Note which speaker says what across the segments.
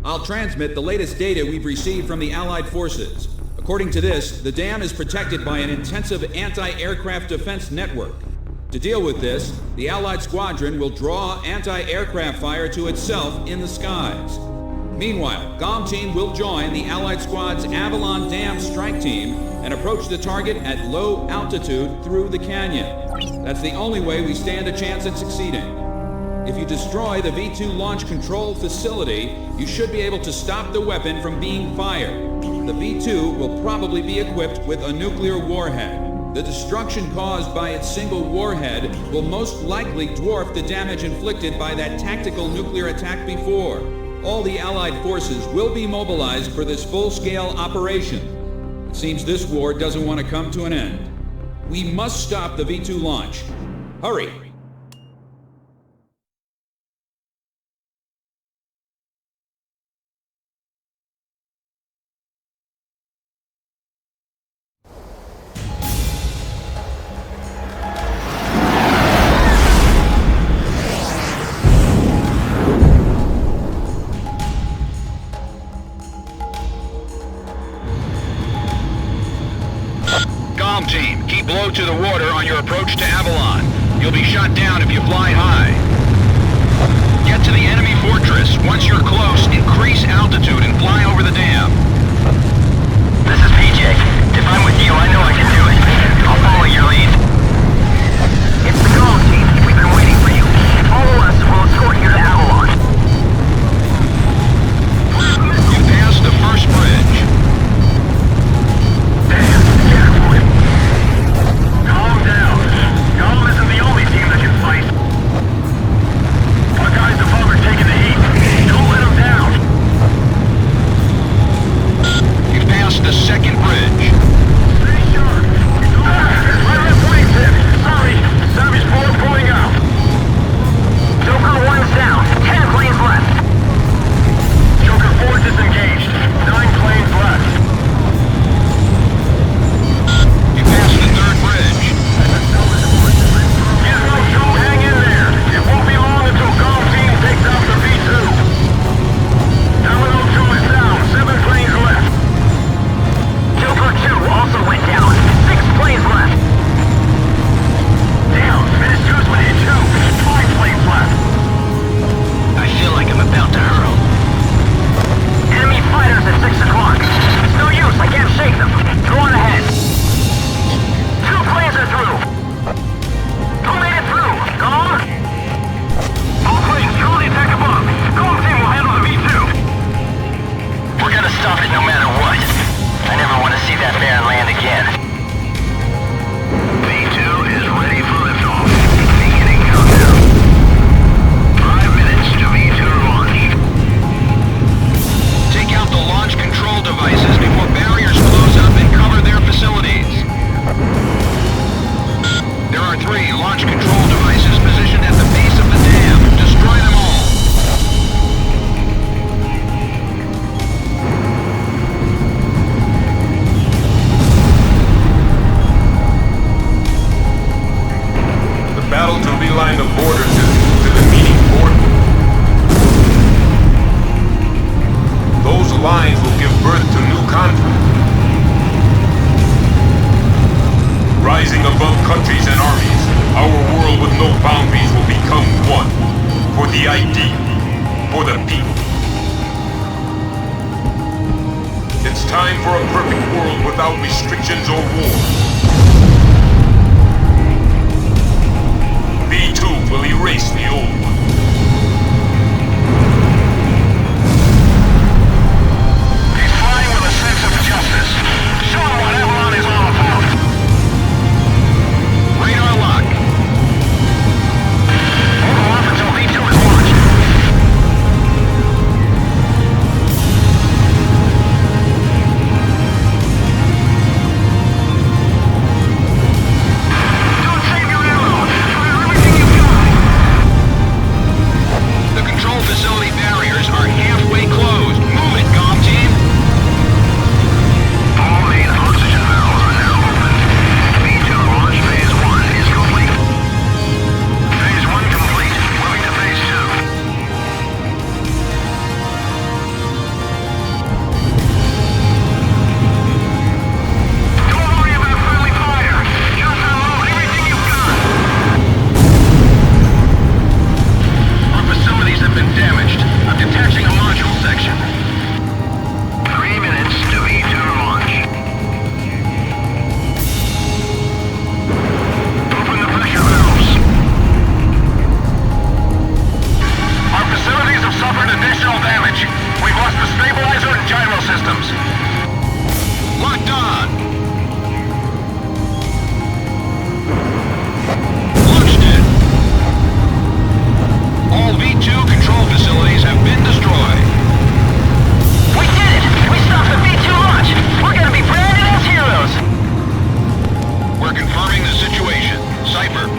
Speaker 1: I'll transmit the latest data we've received from the Allied forces. According to this, the dam is protected by an intensive anti-aircraft defense network. To deal with this, the Allied squadron will draw anti-aircraft fire to itself in the skies. Meanwhile, GOM team will join the Allied squad's Avalon Dam strike team and approach the target at low altitude through the canyon. That's the only way we stand a chance at succeeding. If you destroy the V-2 launch control facility, you should be able to stop the weapon from being fired. The V-2 will probably be equipped with a nuclear warhead. The destruction caused by its single warhead will most likely dwarf the damage inflicted by that tactical nuclear attack before. All the Allied forces will be mobilized for this full-scale operation. It seems this war doesn't want to come to an end. We must stop the V-2 launch. Hurry!
Speaker 2: Team, keep low to the water on your approach to Avalon. You'll be shot down if you fly high. Get to the enemy fortress. Once you're close, increase altitude and fly over the dam.
Speaker 3: This is PJ. If I'm with you, I know I can do it. I'll follow your lead. It's the GOM team. We've been waiting for you. Follow us. We'll escort you to Avalon.
Speaker 2: You passed the first bridge. The second bridge.
Speaker 3: Stay sharp. Let it wait, sorry. Savage bullet pulling out. Joker 1's down. 10 planes left. Joker 4 disengaged. 9 planes left.
Speaker 2: You passed the third bridge.
Speaker 3: Gizmo 2, hang in there. It won't be long until GOM team takes out the V-2. Domino 2 is down. 7 planes left. Joker 2 also went down. 6 planes left. Down. Menace 2's went in too. 5 planes left. I feel like I'm about to hurl. Enemy fighters at 6 o'clock. It's no use. I can't shake them. Go on ahead. 2 planes are through. Who made it through? GOM? All planes, control the attack above. GOM team will handle the V-2. We're gonna stop it no matter what. I never want to see that Baron land again. V-2 is ready for liftoff. Beginning countdown. 5 minutes to V-2 launch.
Speaker 2: Take out the launch control devices before barriers close up and cover their facilities. There are 3 launch control devices positioned at the base of the dam. Destroy them all.
Speaker 4: Battle to beeline the borders to the meeting port. Those lines will give birth to new conflict. Rising above countries and armies, our world with no boundaries will become one. For the ideal, for the people. It's time for a perfect world without restrictions or war. V2 will erase the old one.
Speaker 3: He's flying with a sense of justice. Show him what Avalon is all about.
Speaker 2: Radar lock.
Speaker 3: Hold him off until V2 is launched.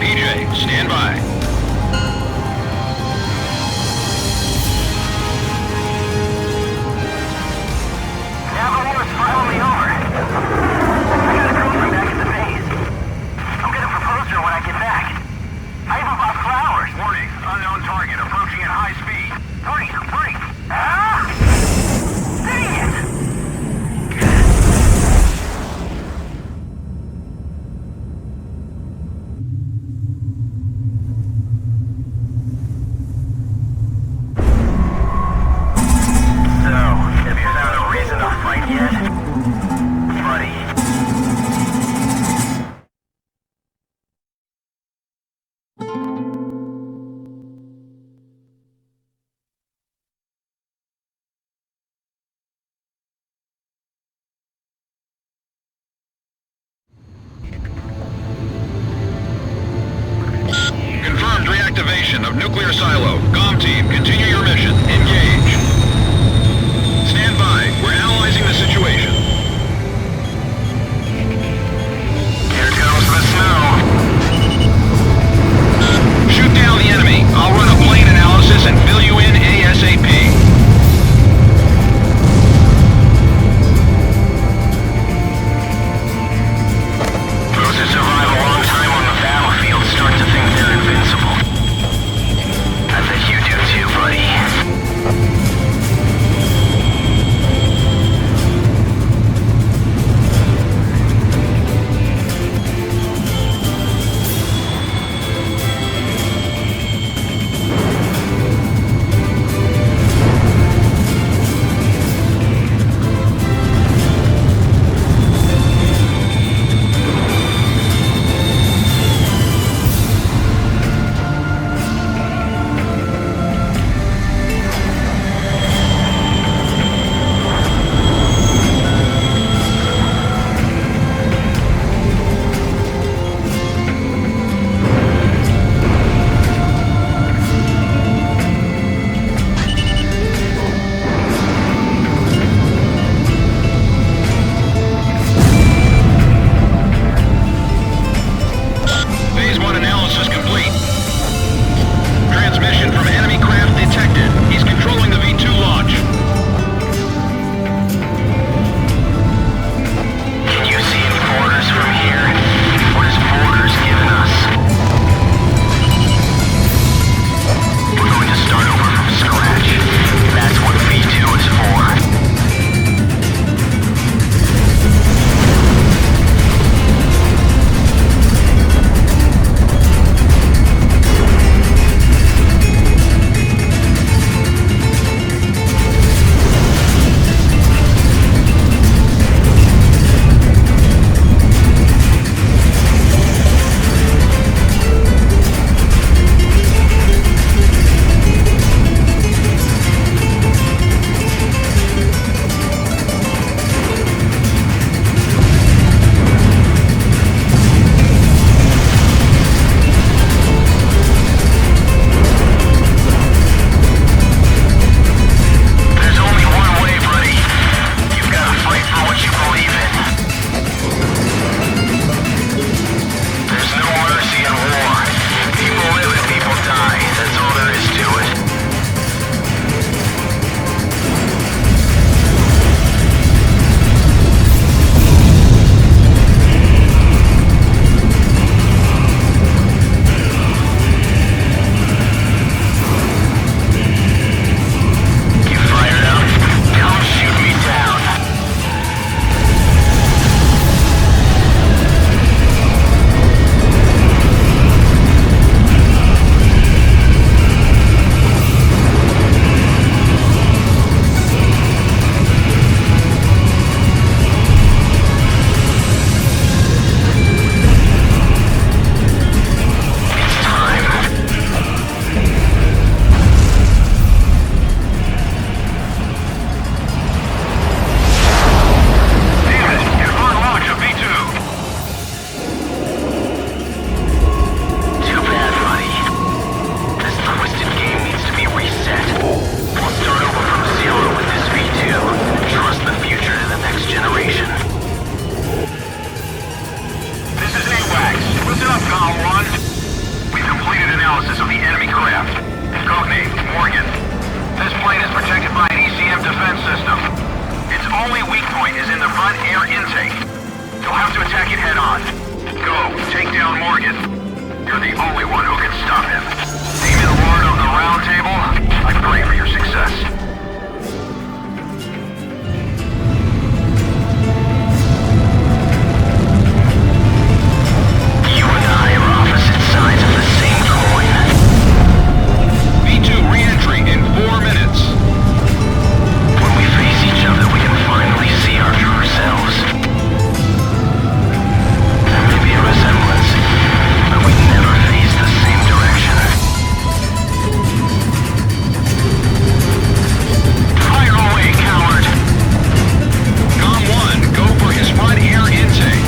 Speaker 2: PJ, stand by.
Speaker 3: Navigators follow me over. I got a girlfriend back at the base. I'm gonna propose to her when I get back. I have about flowers.
Speaker 2: Warning, unknown target approaching at high speed.
Speaker 3: Hurry! Ah! Dang it! So, have you found a reason to fight yet? Buddy.
Speaker 2: Confirmed reactivation of nuclear silo. COM team, continue your mission. Engage. Stand by. We're analyzing the situation.
Speaker 3: Here comes the snow.
Speaker 2: Shoot down the enemy. I'll run a plane analysis and fill you in ASAP.
Speaker 3: Those who survive a long time on the battlefield start to think they're invincible. I bet you do too, buddy. enemy craft. Codename, Morgan. This plane is protected by an ECM defense system. Its only weak point is in the front air intake. You'll have to attack it head-on. Go, take down Morgan. You're the only one who can stop him. Be the Lord of the Round Table. I pray for your success. You and I are opposite sides of the same coin.
Speaker 2: V2 re-entry in 4 minutes.
Speaker 3: When we face each other, we can finally see our true selves. There may be a resemblance, but we never face the same direction. Fire away, coward!
Speaker 2: Com 1, go for his front air intake.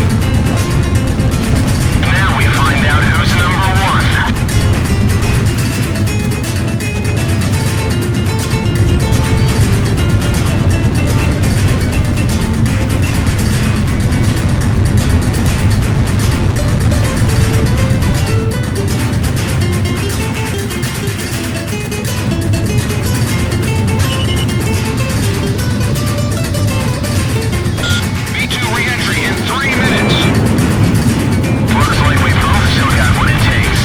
Speaker 3: Now we find out who's number one.
Speaker 2: V2 re-entry in 3 minutes.
Speaker 3: Looks like we both still got what it takes.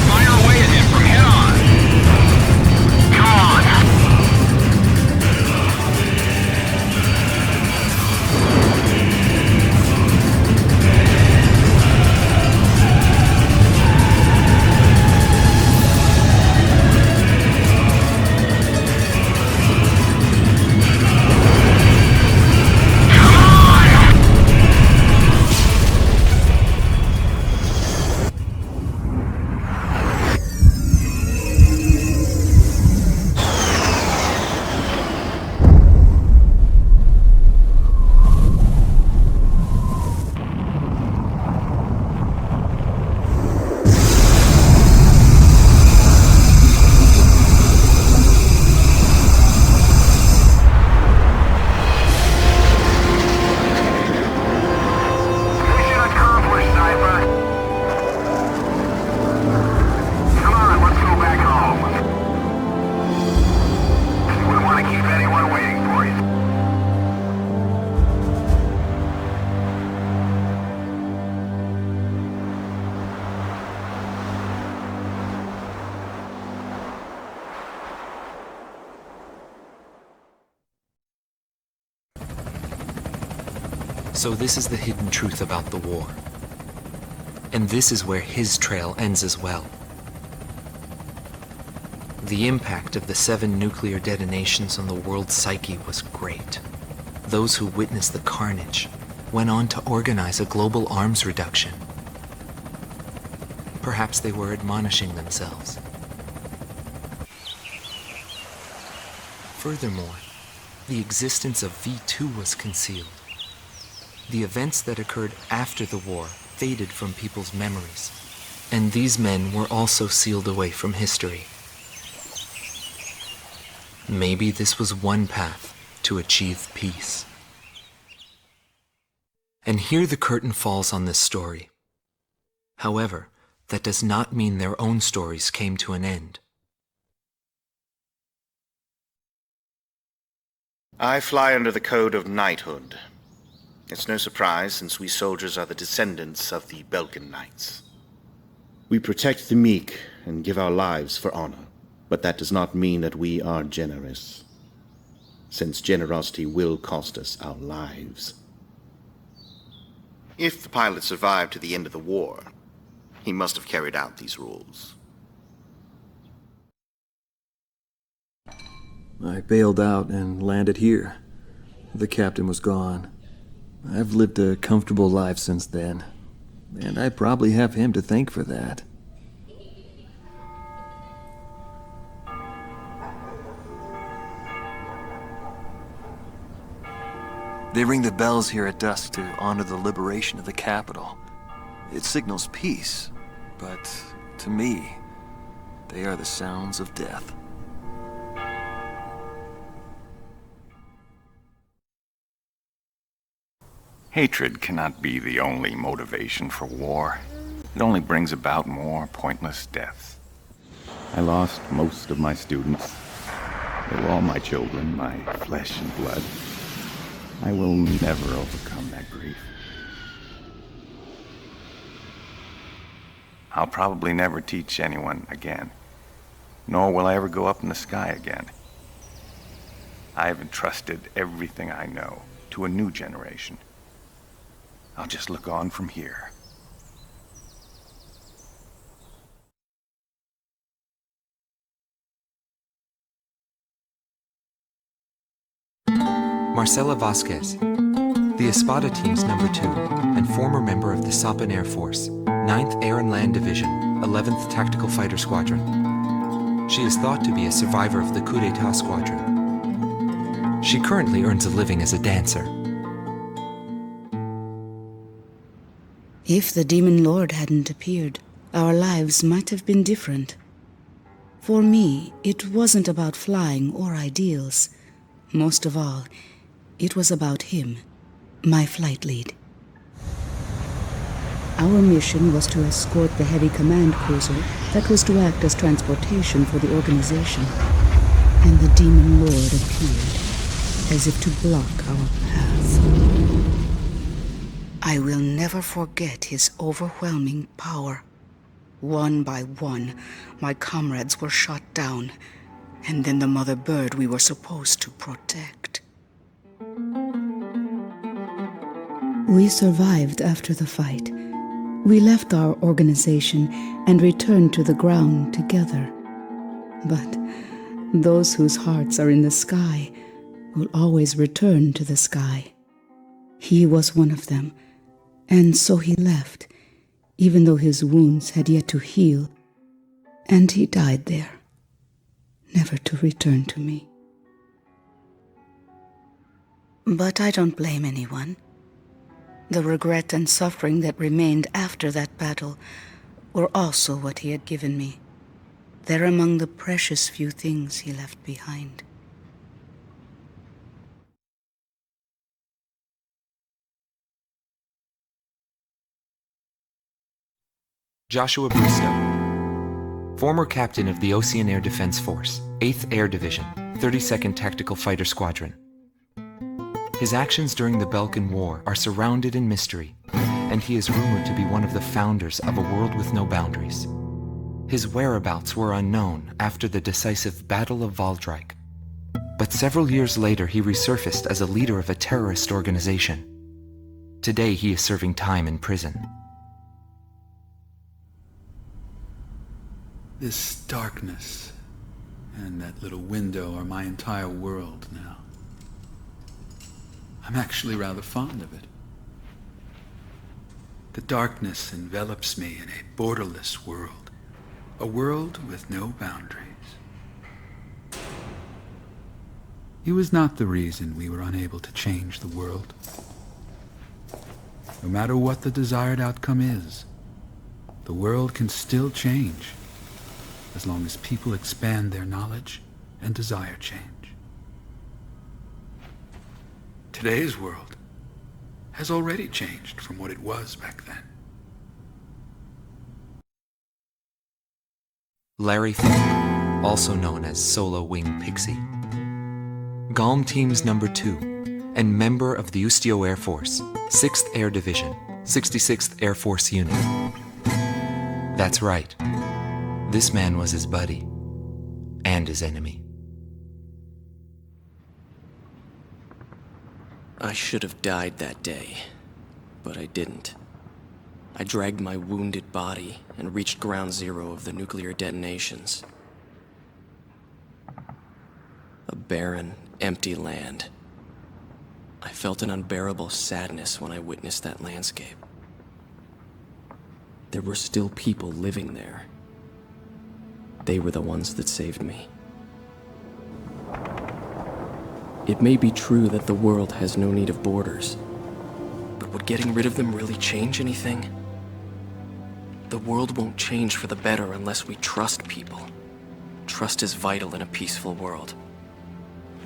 Speaker 2: Fire away at him from head-on.
Speaker 3: Come on! Mission accomplished, Sniper. Come on, let's go back home. You wouldn't want to keep anyone waiting for you.
Speaker 5: So this is the hidden truth about the war. And this is where his trail ends as well. The impact of the 7 nuclear detonations on the world's psyche was great. Those who witnessed the carnage went on to organize a global arms reduction. Perhaps they were admonishing themselves. Furthermore, the existence of V2 was concealed. The events that occurred after the war faded from people's memories, and these men were also sealed away from history. Maybe this was one path to achieve peace. And here the curtain falls on this story. However, that does not mean their own stories came to an end.
Speaker 6: I fly under the code of knighthood. It's no surprise, since we soldiers are the descendants of the Belkan Knights. We protect the meek and give our lives for honor, but that does not mean that we are generous, since generosity will cost us our lives. If the pilot survived to the end of the war, he must have carried out these rules.
Speaker 7: I bailed out and landed here. The captain was gone. I've lived a comfortable life since then, and I probably have him to thank for that. They ring the bells here at dusk to honor the liberation of the capital. It signals peace, but to me, they are the sounds of death.
Speaker 8: Hatred cannot be the only motivation for war. It only brings about more pointless deaths. I lost most of my students. They were all my children, my flesh and blood. I will never overcome that grief. I'll probably never teach anyone again, nor will I ever go up in the sky again. I have entrusted everything I know to a new generation. I'll just look on from here.
Speaker 5: Marcela Vasquez, the Espada Team's number 2 and former member of the Sapan Air Force, 9th Air and Land Division, 11th Tactical Fighter Squadron. She is thought to be a survivor of the Coup d'etat squadron. She currently earns a living as a dancer.
Speaker 9: If the Demon Lord hadn't appeared, our lives might have been different. For me, it wasn't about flying or ideals. Most of all, it was about him, my flight lead. Our mission was to escort the heavy command cruiser that was to act as transportation for the organization. And the Demon Lord appeared, as if to block our path. I will never forget his overwhelming power. One by one, my comrades were shot down, and then the mother bird we were supposed to protect. We survived after the fight. We left our organization and returned to the ground together. But those whose hearts are in the sky will always return to the sky. He was one of them. And so he left, even though his wounds had yet to heal, and he died there, never to return to me. But I don't blame anyone. The regret and suffering that remained after that battle were also what he had given me. They're among the precious few things he left behind.
Speaker 5: Joshua Bristow, former captain of the Ocean Air Defense Force, 8th Air Division, 32nd Tactical Fighter Squadron. His actions during the Belkan War are surrounded in mystery, and he is rumored to be one of the founders of a world with no boundaries. His whereabouts were unknown after the decisive Battle of Valdreich, but several years later he resurfaced as a leader of a terrorist organization. Today he is serving time in prison.
Speaker 10: This darkness and that little window are my entire world now. I'm actually rather fond of it. The darkness envelops me in a borderless world, a world with no boundaries. He was not the reason we were unable to change the world. No matter what the desired outcome is, the world can still change, as long as people expand their knowledge and desire change. Today's world has already changed from what it was back then.
Speaker 5: Larry Falk, also known as Solo Wing Pixie. GALM Team's number 2 and member of the Ustio Air Force, 6th Air Division, 66th Air Force Unit. That's right. This man was his buddy and his enemy.
Speaker 11: I should have died that day, but I didn't. I dragged my wounded body and reached ground zero of the nuclear detonations. A barren, empty land. I felt an unbearable sadness when I witnessed that landscape. There were still people living there. They were the ones that saved me. It may be true that the world has no need of borders, but would getting rid of them really change anything? The world won't change for the better unless we trust people. Trust is vital in a peaceful world.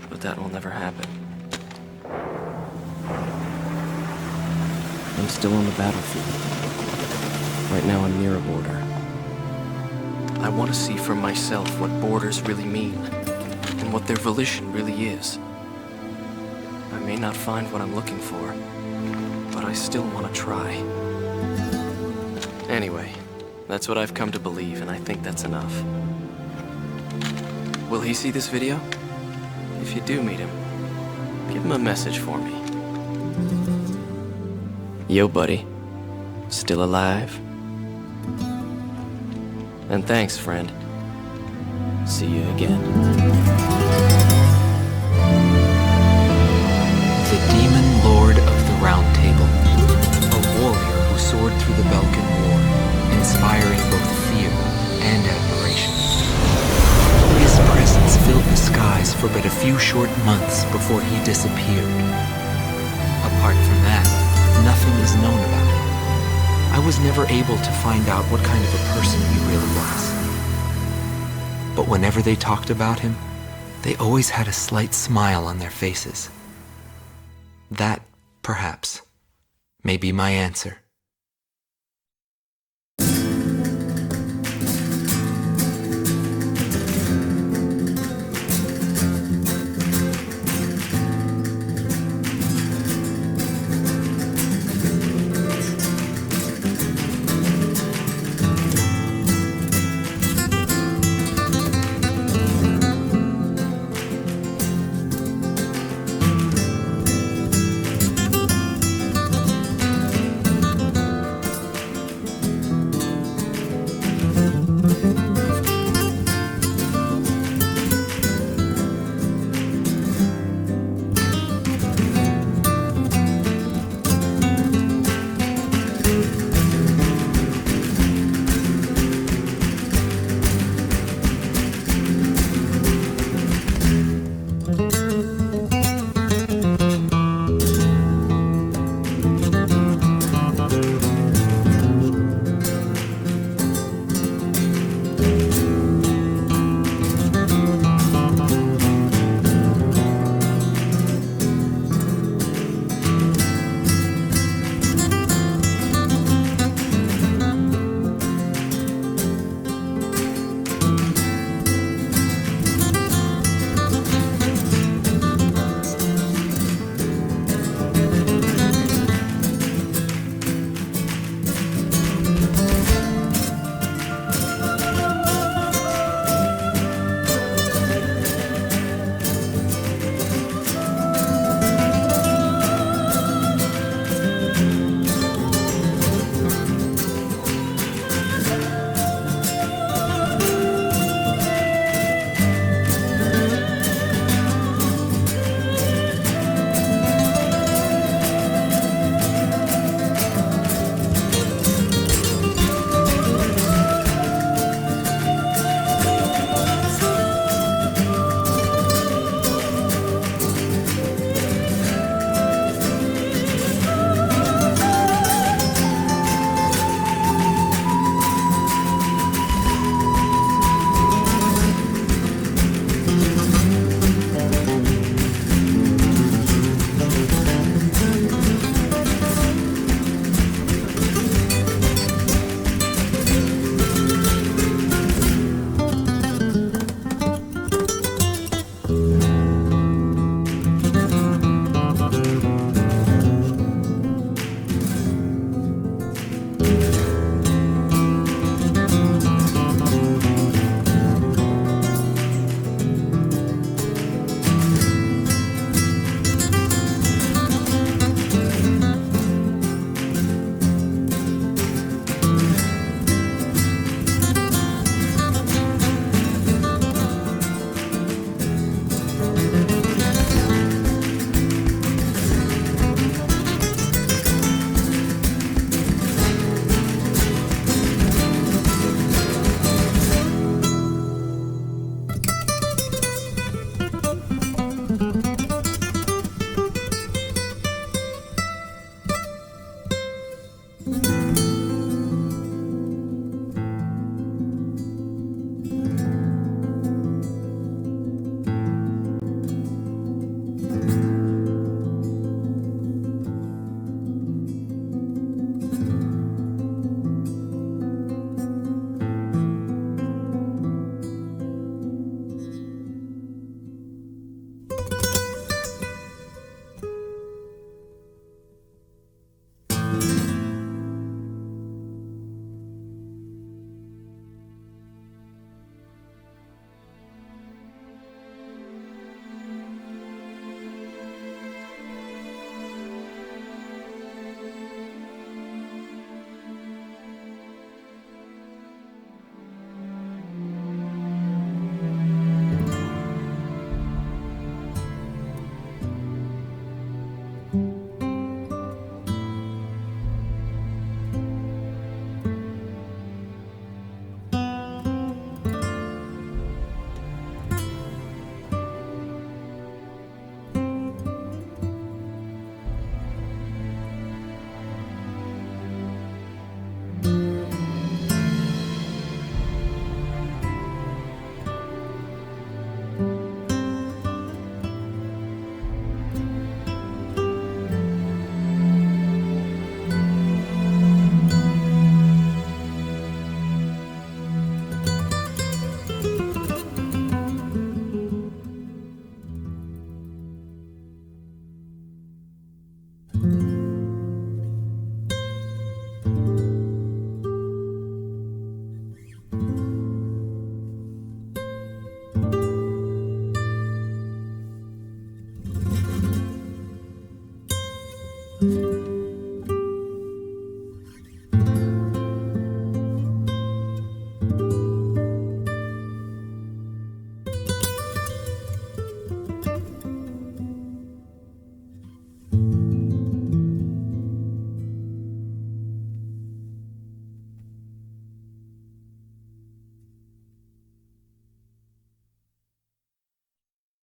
Speaker 11: But that will never happen. I'm still on the battlefield. Right now I'm near a border. I want to see for myself what borders really mean, and what their volition really is. I may not find what I'm looking for, but I still want to try. Anyway, that's what I've come to believe, and I think that's enough. Will he see this video? If you do meet him, give him a message for me. Yo, buddy. Still alive? And thanks, friend. See you again.
Speaker 5: The Demon Lord of the Round Table. A warrior who soared through the Belkan War, inspiring both fear and admiration. His presence filled the skies for but a few short months before he disappeared. Apart from that, nothing is known about him. I was never able to find out what kind of a person he really was. But whenever they talked about him, they always had a slight smile on their faces. That, perhaps, may be my answer.